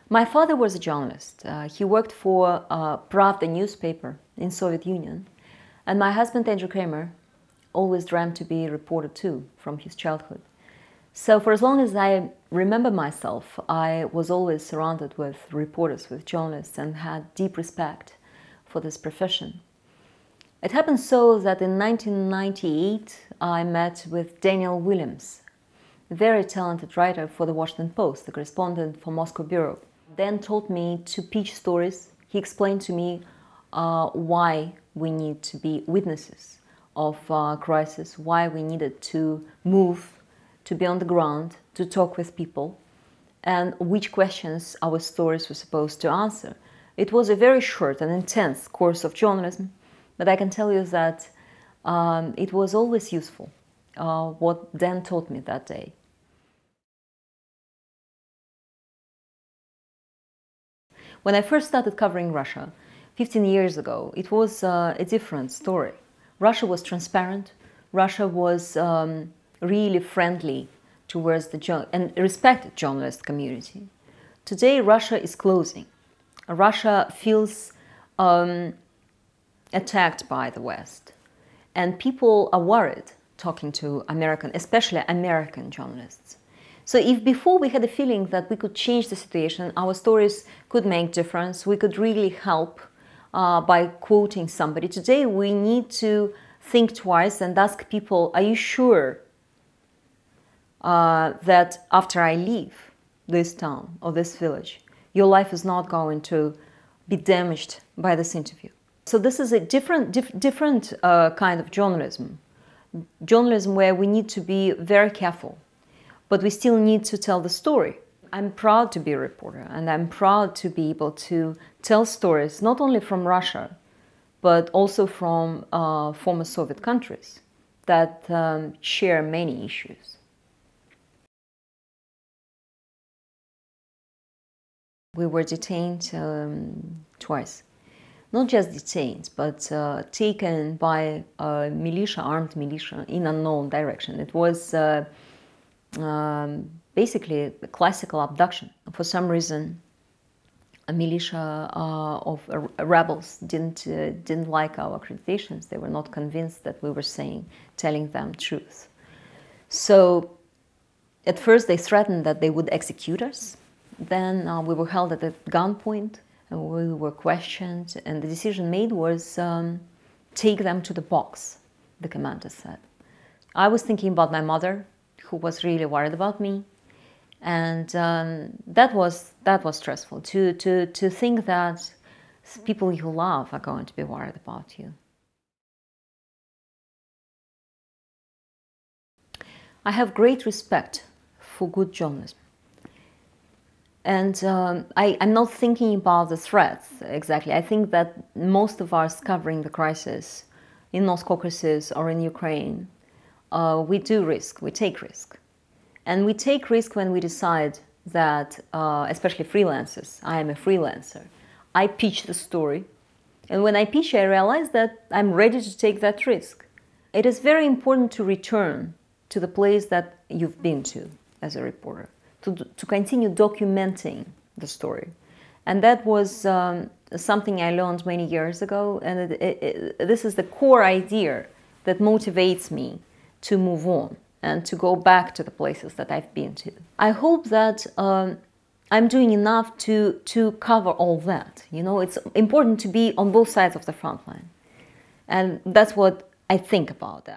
My father was a journalist. He worked for Pravda newspaper in Soviet Union. And my husband, Andrew Kramer, always dreamt to be a reporter too, from his childhood. So for as long as I remember myself, I was always surrounded with reporters, with journalists, and had deep respect for this profession. It happened so that in 1998, I met with Daniel Williams, a very talented writer for the Washington Post, the correspondent for Moscow bureau. Dan taught me to pitch stories. He explained to me why we need to be witnesses of crisis, why we needed to move, to be on the ground, to talk with people, and which questions our stories were supposed to answer. It was a very short and intense course of journalism, but I can tell you that it was always useful, what Dan taught me that day. When I first started covering Russia, 15 years ago, it was a different story. Russia was transparent. Russia was really friendly towards the and respected journalist community. Today, Russia is closing. Russia feels attacked by the West, and people are worried talking to especially American journalists. So if before we had a feeling that we could change the situation, our stories could make difference, we could really help by quoting somebody, today we need to think twice and ask people, are you sure that after I leave this town or this village, your life is not going to be damaged by this interview? So this is a different kind of journalism. Journalism where we need to be very careful, but we still need to tell the story. I'm proud to be a reporter, and I'm proud to be able to tell stories not only from Russia, but also from former Soviet countries that share many issues. We were detained twice. Not just detained, but taken by a militia, armed militia, in unknown direction. It was basically a classical abduction. For some reason, a militia of rebels didn't like our accreditations. They were not convinced that we were telling them truth. So at first they threatened that they would execute us. Then we were held at a gunpoint and we were questioned, and the decision made was take them to the box, the commander said. I was thinking about my mother, who was really worried about me, and that was stressful, to think that people you love are going to be worried about you. I have great respect for good journalism. And I'm not thinking about the threats exactly. I think that most of us covering the crisis in North Caucasus or in Ukraine, we take risk. And we take risk when we decide that, especially freelancers, I am a freelancer, I pitch the story. And when I pitch, I realize that I'm ready to take that risk. It is very important to return to the place that you've been to as a reporter, to continue documenting the story. And that was something I learned many years ago, and this is the core idea that motivates me to move on and to go back to the places that I've been to. I hope that I'm doing enough to cover all that. You know, it's important to be on both sides of the front line. And that's what I think about that.